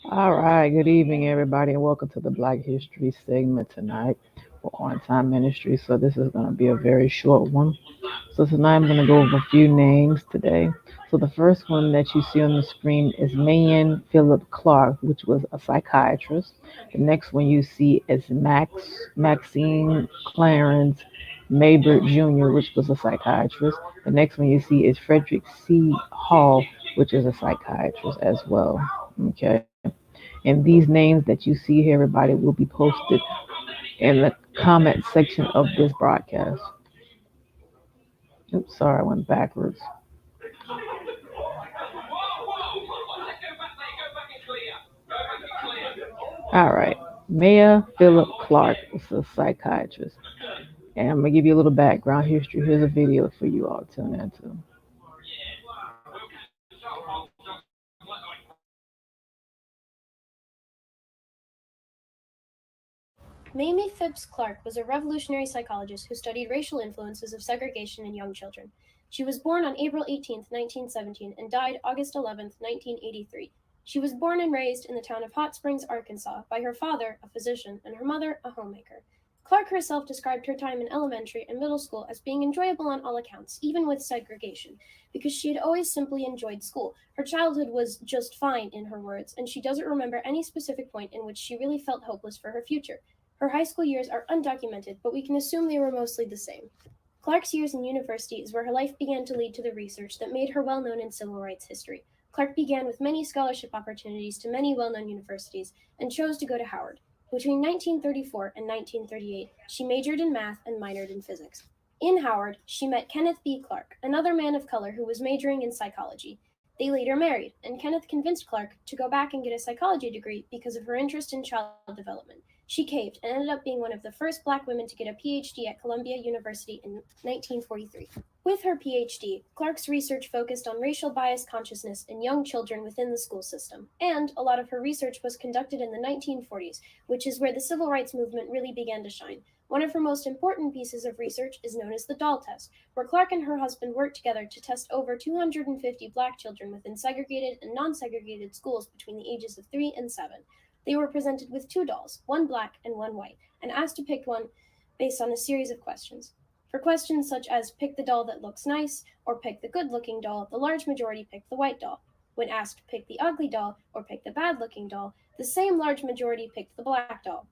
All right, good evening, everybody, and welcome to the Black History segment tonight for On Time Ministry. So, this is going to be a very short one. So, tonight I'm going to go over a few names today. So, the first one that you see on the screen is Mayan Philip Clark, which was a psychiatrist. The next one you see is Maxine Clarence Maybert Jr., which was a psychiatrist. The next one you see is Frederick C. Hall, which is a psychiatrist as well. Okay. And these names that you see here, everybody, will be posted in the comment section of this broadcast. Oops, sorry, I went backwards. All right. Maya Philip Clark is a psychiatrist. And I'm going to give you a little background history. Here's a video for you all to tune into. Mamie Phipps Clark was a revolutionary psychologist who studied racial influences of segregation in young children. She was born on April 18, 1917, and died August 11, 1983. She was born and raised in the town of Hot Springs, Arkansas, by her father, a physician, and her mother, a homemaker. Clark herself described her time in elementary and middle school as being enjoyable on all accounts, even with segregation, because she had always simply enjoyed school. Her childhood was just fine, in her words, and she doesn't remember any specific point in which she really felt hopeless for her future. Her high school years are undocumented, but we can assume they were mostly the same. Clark's years in university is where her life began to lead to the research that made her well known in civil rights history. Clark began with many scholarship opportunities to many well known universities and chose to go to Howard. Between 1934 and 1938, she majored in math and minored in physics. In Howard, she met Kenneth B. Clark, another man of color who was majoring in psychology. They later married, and Kenneth convinced Clark to go back and get a psychology degree because of her interest in child development. She caved and ended up being one of the first black women to get a PhD at Columbia University in 1943. With her PhD, Clark's research focused on racial bias consciousness in young children within the school system, and a lot of her research was conducted in the 1940s, which is where the civil rights movement really began to shine. One of her most important pieces of research is known as the doll test, where Clark and her husband worked together to test over 250 black children within segregated and non segregated schools between the ages of 3 and 7. They were presented with two dolls, one black and one white, and asked to pick one based on a series of questions. For questions such as pick the doll that looks nice or pick the good looking doll, the large majority picked the white doll. When asked to pick the ugly doll or pick the bad looking doll, the same large majority picked the black doll.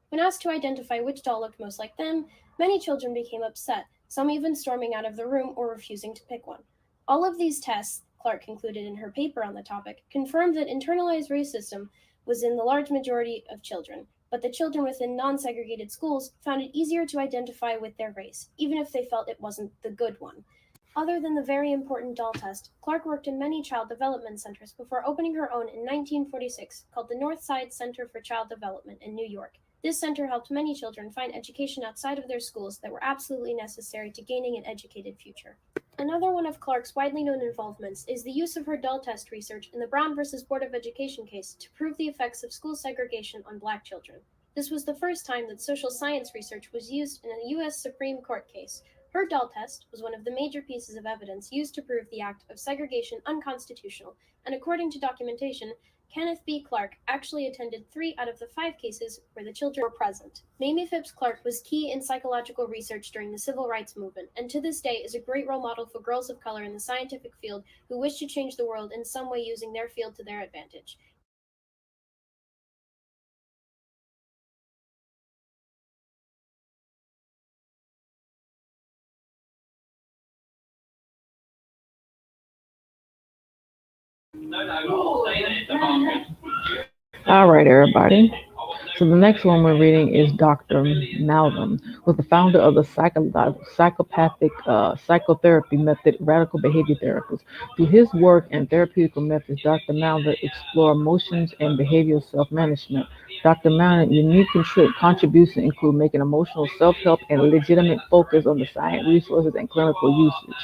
When asked to identify which doll looked most like them, many children became upset, some even storming out of the room or refusing to pick one. All of these tests, Clark concluded in her paper on the topic, confirmed that internalized racism was in the large majority of children, but the children within non segregated schools found it easier to identify with their race, even if they felt it wasn't the good one. Other than the very important doll test, Clark worked in many child development centers before opening her own in 1946 called the Northside Center for Child Development in New York. This center helped many children find education outside of their schools that were absolutely necessary to gaining an educated future. Another one of Clark's widely known involvements is the use of her doll test research in the Brown versus Board of Education case to prove the effects of school segregation on black children. This was the first time that social science research was used in a U.S. Supreme Court case. Her doll test was one of the major pieces of evidence used to prove the act of segregation unconstitutional, and according to documentation, Kenneth B. Clark actually attended 3 out of the 5 cases where the children were present. Mamie Phipps Clark was key in psychological research during the civil rights movement, and to this day is a great role model for girls of color in the scientific field who wish to change the world in some way using their field to their advantage. All right, everybody. So the next one we're reading is Dr. Malcolm, was the founder of the psychopathic psychotherapy method, radical behavior therapist. Through his work and therapeutic methods, Dr. Malcolm explored emotions and behavioral self-management. Dr. Malcolm's unique contributions include making emotional self-help and legitimate focus on the science, resources, and clinical usage.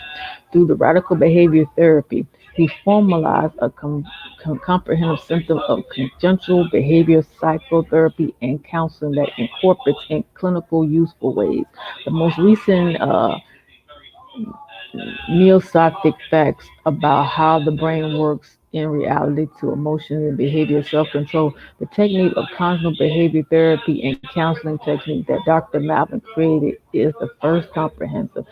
Through the radical behavior therapy, he formalized a comprehensive system of conjunctural behavioral psychotherapy and counseling that incorporates in clinical useful ways. The most recent neosophic facts about how the brain works in reality to emotions and behavior self-control. The technique of cognitive behavior therapy and counseling technique that Dr. Malvin created is the first comprehensive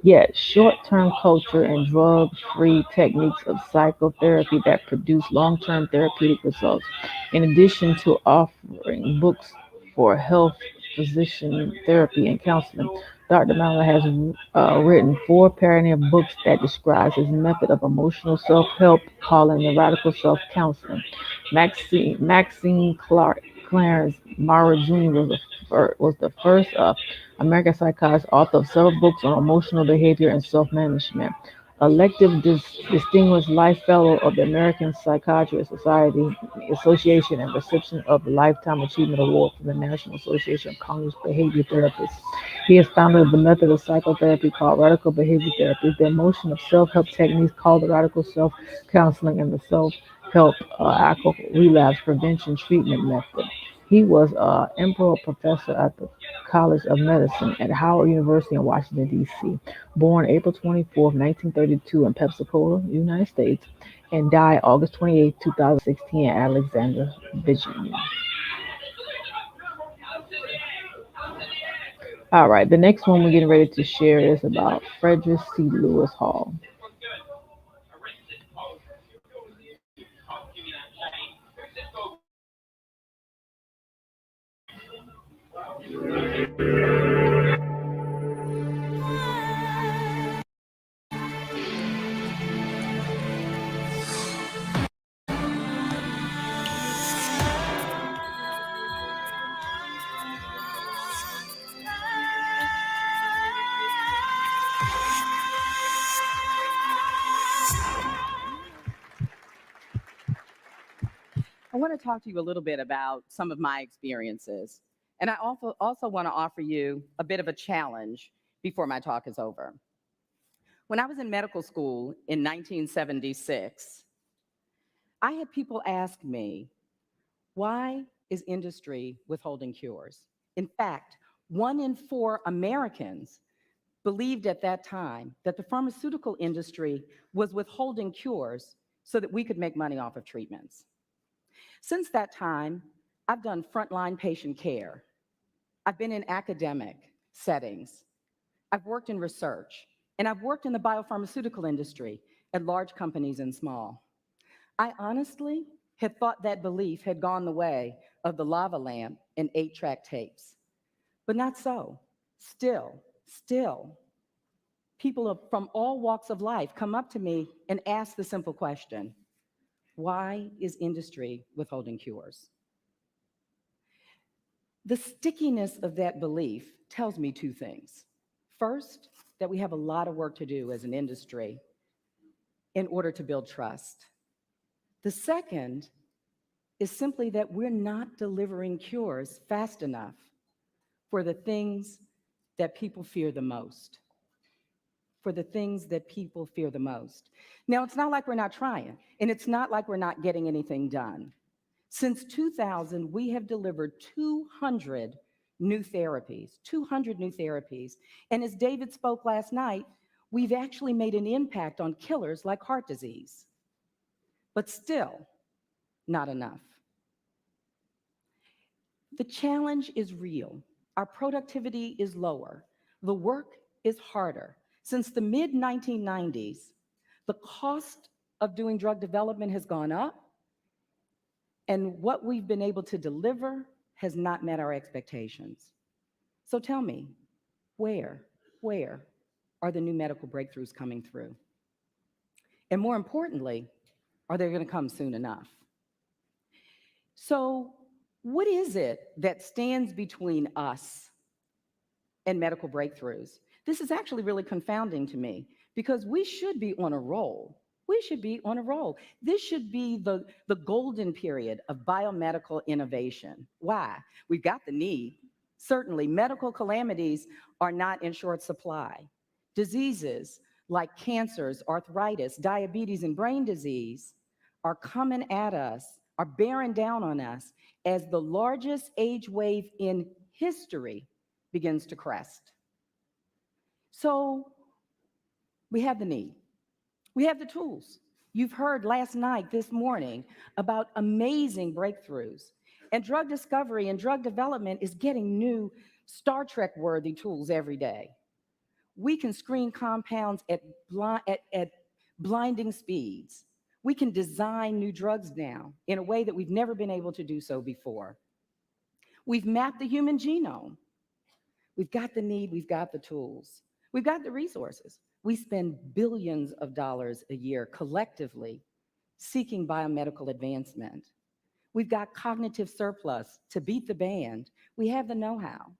yet short-term culture and drug-free techniques of psychotherapy that produce long-term therapeutic results. In addition to offering books for health, physician therapy, and counseling, Dr. Malloy has written four pioneer books that describes his method of emotional self-help, calling the radical self-counseling. Maxine Clarence Mara Jr. Was the first American psychiatrist, author of several books on emotional behavior and self-management. Elective Distinguished Life Fellow of the American Psychiatric Society Association and recipient of the Lifetime Achievement Award from the National Association of Cognitive Behavior Therapists. He is founder of the method of psychotherapy called radical behavior therapy, the emotion of self-help techniques called the radical self-counseling, and the self-help alcohol relapse prevention treatment method. He was Emperor Professor at the College of Medicine at Howard University in Washington, D.C. Born April 24th, 1932 in Pensacola, United States, and died August 28th, 2016 in Alexandria, Virginia. All right, the next one we're getting ready to share is about Frederick C. Lewis Hall. I want to talk to you a little bit about some of my experiences. And I also want to offer you a bit of a challenge before my talk is over. When I was in medical school in 1976, I had people ask me, why is industry withholding cures? In fact, 1 in 4 Americans believed at that time that the pharmaceutical industry was withholding cures so that we could make money off of treatments. Since that time, I've done frontline patient care. I've been in academic settings. I've worked in research, and I've worked in the biopharmaceutical industry at large companies and small. I honestly had thought that belief had gone the way of the lava lamp and 8-track tapes, but not so. Still, from all walks of life come up to me and ask the simple question, why is industry withholding cures? The stickiness of that belief tells me two things. First, that we have a lot of work to do as an industry in order to build trust. The second is simply that we're not delivering cures fast enough for the things that people fear the most. For the things that people fear the most. Now, it's not like we're not trying, and it's not like we're not getting anything done. Since 2000, we have delivered 200 new therapies, 200 new therapies. And as David spoke last night, we've actually made an impact on killers like heart disease. But still, not enough. The challenge is real. Our productivity is lower. The work is harder. Since the mid 1990s, the cost of doing drug development has gone up, and what we've been able to deliver has not met our expectations. So tell me, where, where are the new medical breakthroughs coming through? And more importantly, are they going to come soon enough? So, what is it that stands between us and medical breakthroughs? This is actually really confounding to me because we should be on a roll. We should be on a roll. This should be the golden period of biomedical innovation. Why? We've got the need. Certainly, medical calamities are not in short supply. Diseases like cancers, arthritis, diabetes, and brain disease are coming at us, are bearing down on us as the largest age wave in history begins to crest. So we have the need. We have the tools. You've heard last night, this morning, about amazing breakthroughs. And drug discovery and drug development is getting new Star Trek worthy tools every day. We can screen compounds at blinding speeds. We can design new drugs now in a way that we've never been able to do so before. We've mapped the human genome. We've got the need, we've got the tools, we've got the resources. We spend billions of dollars a year collectively seeking biomedical advancement. We've got cognitive surplus to beat the band. We have the know-how.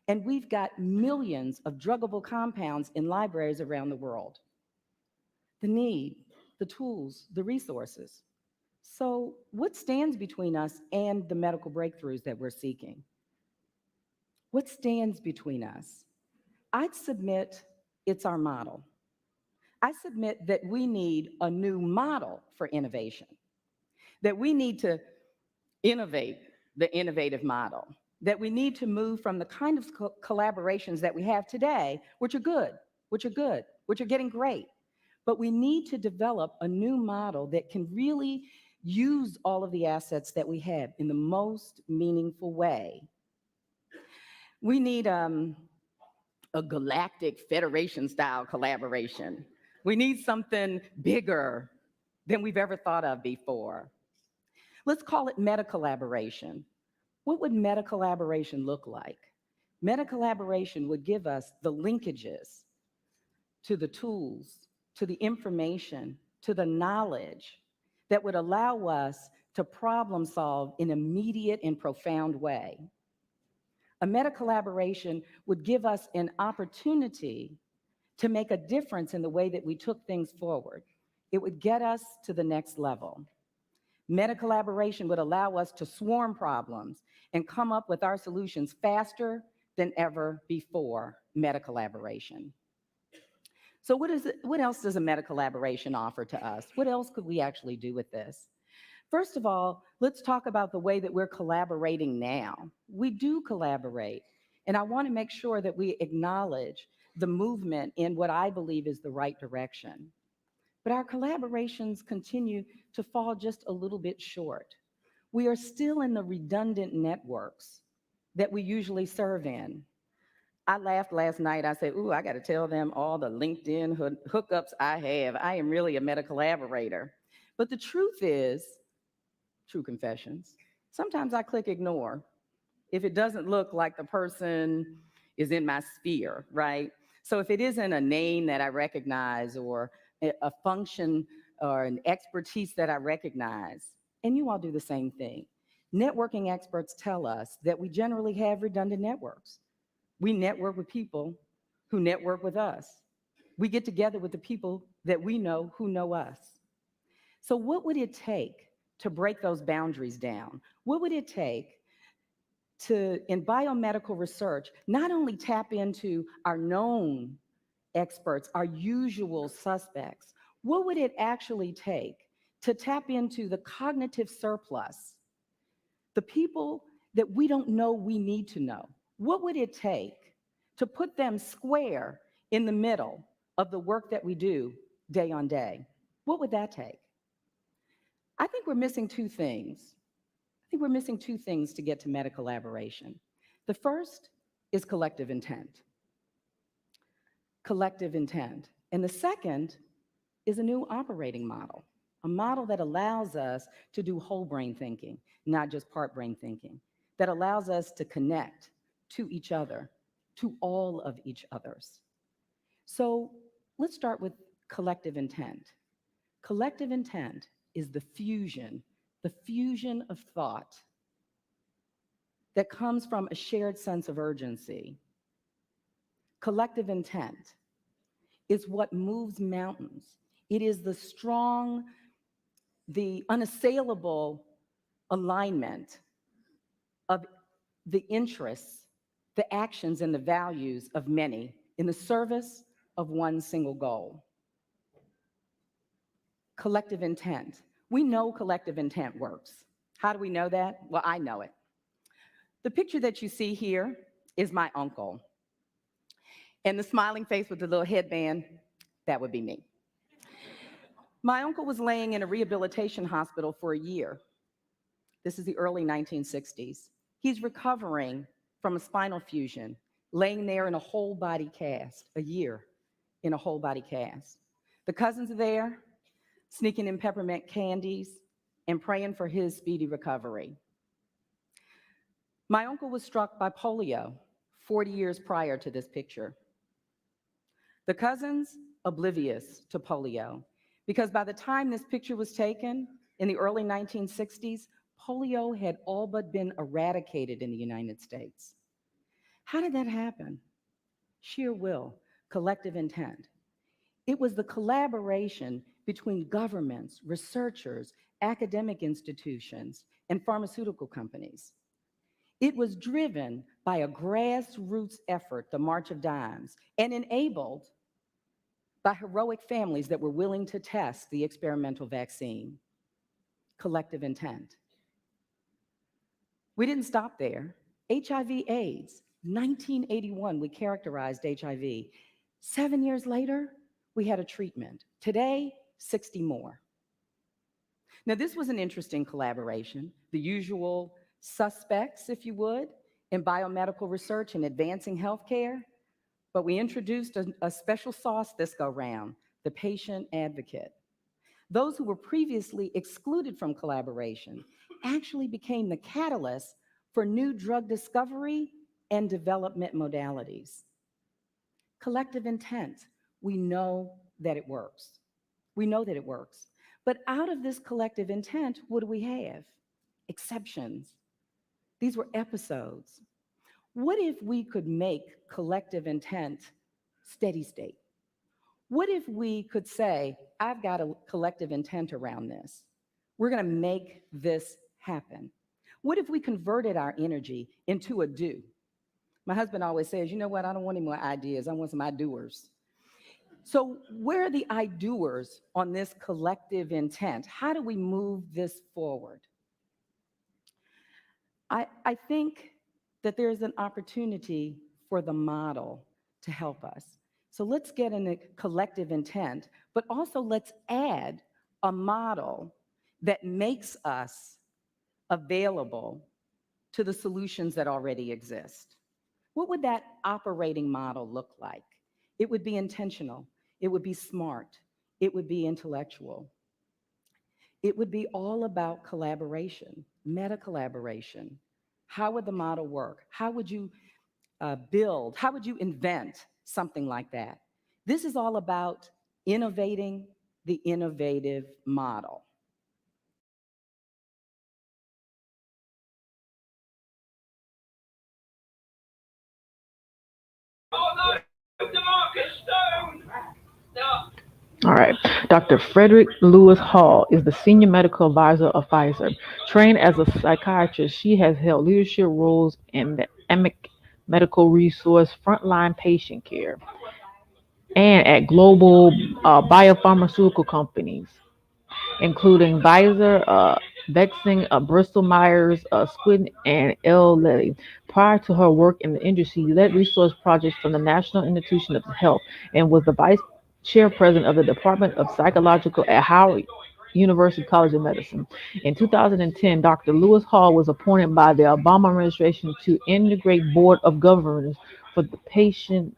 And we've got millions of druggable compounds in libraries around the world. The need, the tools, the resources. So, what stands between us and the medical breakthroughs that we're seeking? What stands between us? I'd submit it's our model. I submit that we need a new model for innovation, that we need to innovate the innovative model, that we need to move from the kind of collaborations that we have today, which are good, which are getting great. But we need to develop a new model that can really use all of the assets that we have in the most meaningful way. We need a galactic federation style collaboration. We need something bigger than we've ever thought of before. Let's call it meta collaboration. What would meta collaboration look like? Meta collaboration would give us the linkages to the tools, to the information, to the knowledge that would allow us to problem solve in an immediate and profound way. A meta collaboration would give us an opportunity to make a difference in the way that we took things forward. It would get us to the next level. Meta collaboration would allow us to swarm problems and come up with our solutions faster than ever before meta collaboration. So what else does a meta collaboration offer to us? What else could we actually do with this? First of all, let's talk about the way that we're collaborating now. We do collaborate, and I want to make sure that we acknowledge the movement in what I believe is the right direction. But our collaborations continue to fall just a little bit short. We are still in the redundant networks that we usually serve in. I laughed last night. I said, ooh, I got to tell them all the LinkedIn hookups I have. I am really a meta collaborator. But the truth is, true confessions, sometimes I click ignore if it doesn't look like the person is in my sphere, right? So if it isn't a name that I recognize or a function or an expertise that I recognize, and you all do the same thing. Networking experts tell us that we generally have redundant networks. We network with people who network with us. We get together with the people that we know who know us. So what would it take to break those boundaries down? What would it take to, in biomedical research, not only tap into our known experts, our usual suspects? What would it actually take to tap into the cognitive surplus, the people that we don't know we need to know? What would it take to put them square in the middle of the work that we do day on day? What would that take? I think we're missing two things. I think we're missing two things to get to meta collaboration. The first is collective intent. Collective intent. And the second is a new operating model, a model that allows us to do whole brain thinking, not just part brain thinking, that allows us to connect to each other, to all of each other's. So let's start with collective intent. Collective intent is the fusion of thought that comes from a shared sense of urgency. Collective intent is what moves mountains. It is the strong, the unassailable alignment of the interests, the actions, and the values of many in the service of one single goal. Collective intent. We know collective intent works. How do we know that? Well, I know it. The picture that you see here is my uncle. And the smiling face with the little headband, that would be me. My uncle was laying in a rehabilitation hospital for a year. This is the early 1960s. He's recovering from a spinal fusion, laying there in a whole body cast, a year in a whole body cast. The cousins are there, sneaking in peppermint candies and praying for his speedy recovery. My uncle was struck by polio 40 years prior to this picture. The cousins, oblivious to polio, because by the time this picture was taken in the early 1960s, polio had all but been eradicated in the United States. How did that happen? Sheer will, collective intent. It was the collaboration between governments, researchers, academic institutions, and pharmaceutical companies. It was driven by a grassroots effort, the March of Dimes, and enabled by heroic families that were willing to test the experimental vaccine. Collective intent. We didn't stop there. HIV/AIDS, 1981, we characterized HIV. 7 years later, we had a treatment. Today, 60 more. Now, this was an interesting collaboration. The usual suspects, if you would, in biomedical research and advancing healthcare, but we introduced a special sauce this go round, the patient advocate. Those who were previously excluded from collaboration actually became the catalyst for new drug discovery and development modalities. Collective intent, we know that it works. We know that it works. But out of this collective intent, what do we have? Exceptions. These were episodes. What if we could make collective intent steady state? What if we could say, I've got a collective intent around this. We're going to make this happen. What if we converted our energy into a do? My husband always says, you know what, I don't want any more ideas. I want some I doers. So where are the I doers on this collective intent? How do we move this forward? I think that there's an opportunity for the model to help us. So let's get in a collective intent, but also let's add a model that makes us available to the solutions that already exist. What would that operating model look like? It would be intentional. It would be smart. It would be intellectual. It would be all about collaboration, meta collaboration. How would the model work? How would you build? How would you invent something like that? This is all about innovating the innovative model. All right. Dr. Frederick Lewis Hall is the senior medical advisor of Pfizer. Trained as a psychiatrist, she has held leadership roles in the AMIC medical resource frontline patient care and at global biopharmaceutical companies, including Pfizer, Vexing, Bristol Myers, Squibb, and L. Lilly. Prior to her work in the industry, she led resource projects from the National Institute of Health and was the vice chairperson of the Department of Psychological at Howard University College of Medicine. In 2010, Dr. Lewis Hall was appointed by the Obama administration to integrate board of governors for the Patient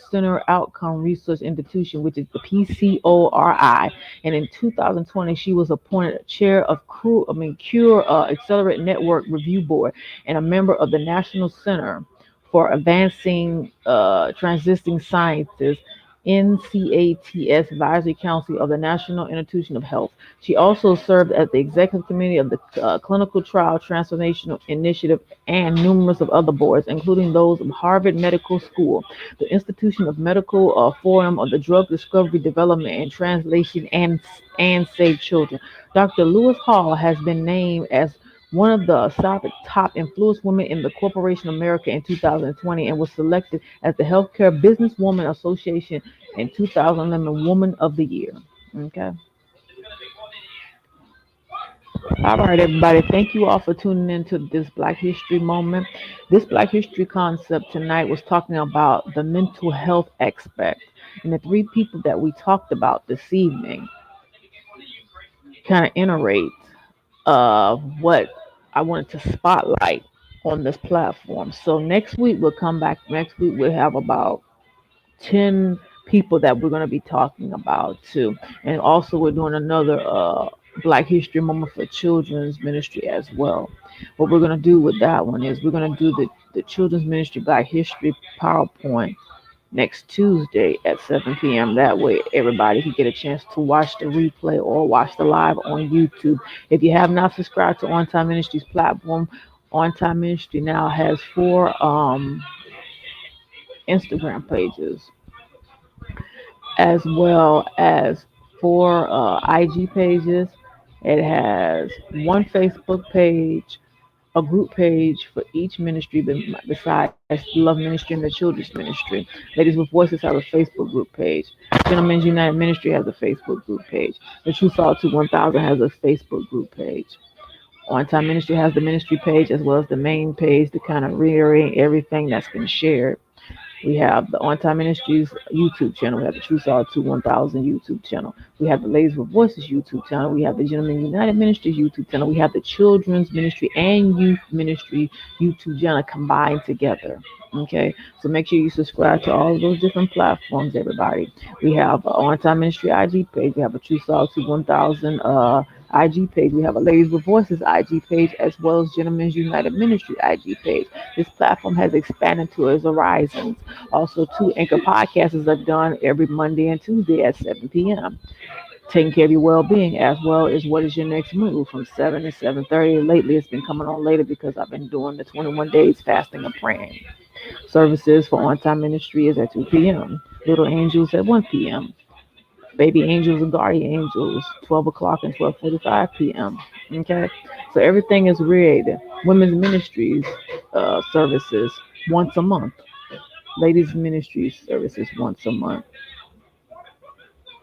Center Outcome Research Institution, which is the PCORI. And in 2020, she was appointed chair of Cure Accelerate Network Review Board and a member of the National Center for Advancing Transitioning Sciences NCATS Advisory Council of the National Institute of Health. She also served as the executive committee of the Clinical Trial Transformational Initiative and numerous of other boards, including those of Harvard Medical School, the Institution of Medical Forum of the Drug Discovery, Development, and Translation, and Save Children. Dr. Lewis Hall has been named as one of the top influence women in the corporation America in 2020 and was selected as the Healthcare Businesswoman Association in 2011 Woman of the Year. Okay. All right, everybody. Thank you all for tuning in to this Black History moment. This Black History concept tonight was talking about the mental health aspect. And the three people that we talked about this evening kind of iterate what I wanted to spotlight on this platform. So next week we'll come back. Next week we'll have about 10 people that we're going to be talking about too. And also we're doing another Black History Moment for Children's Ministry as well. What we're going to do with that one is we're going to do the Children's Ministry Black History PowerPoint next Tuesday at 7 p.m. That way, everybody can get a chance to watch the replay or watch the live on YouTube. If you have not subscribed to On Time Ministries platform, On Time Ministry now has four Instagram pages as well as four IG pages. It has one Facebook page, a group page for each ministry besides the Love Ministry and the Children's Ministry. Ladies with Voices have a Facebook group page. Gentlemen's United Ministry has a Facebook group page. The True Salt to 1000 has a Facebook group page. On Time Ministry has the ministry page as well as the main page to kind of reiterate everything that's been shared. We have the On Time Ministries YouTube channel. We have the True Salt 1000 YouTube channel. We have the Ladies with Voices YouTube channel. We have the Gentlemen United Ministries YouTube channel. We have the Children's Ministry and Youth Ministry YouTube channel combined together. Okay, so make sure you subscribe to all of those different platforms, everybody. We have On Time Ministry IG page. We have a True Salt 1000 IG page. We have a Ladies with Voices IG page as well as Gentlemen's United Ministry IG page. This platform has expanded to its horizons. Also, two anchor podcasts are done every Monday and Tuesday at 7 p.m. Taking care of your well-being as well as what is your next move from 7 to 7:30. Lately, it's been coming on later because I've been doing the 21 days fasting and praying. Services for on-time ministry is at 2 p.m. Little Angels at 1 p.m. Baby Angels and Guardian Angels 12 o'clock and 12:45 p.m. Okay, so everything is rigged. Women's Ministries services once a month. Ladies Ministries services once a month.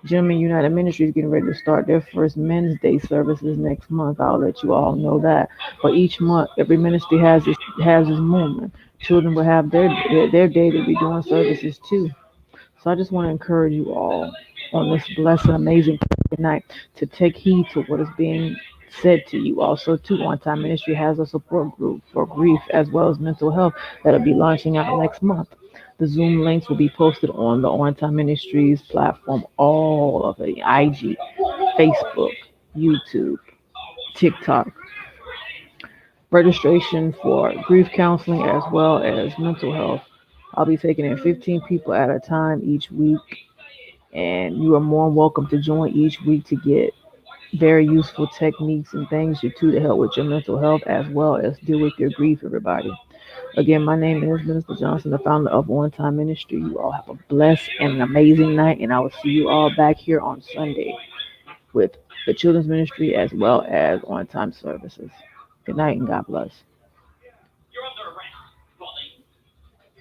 Gentlemen United Ministries getting ready to start their first Men's Day services next month. I'll let you all know that. But each month, every ministry has its moment. Children will have their day to be doing services too. So I just want to encourage you all on this blessed, amazing night to take heed to what is being said to you. Also, too, On Time Ministry has a support group for grief as well as mental health that'll be launching out next month. The Zoom links will be posted on the On Time Ministries platform, all of the IG, Facebook, YouTube, TikTok. Registration for grief counseling as well as mental health. I'll be taking in 15 people at a time each week, and you are more than welcome to join each week to get very useful techniques and things to help with your mental health as well as deal with your grief, everybody. Again, my name is Minister Johnson, the founder of One Time Ministry. You all have a blessed and an amazing night, and I will see you all back here on Sunday with the children's ministry as well as on time services. Good night and God bless.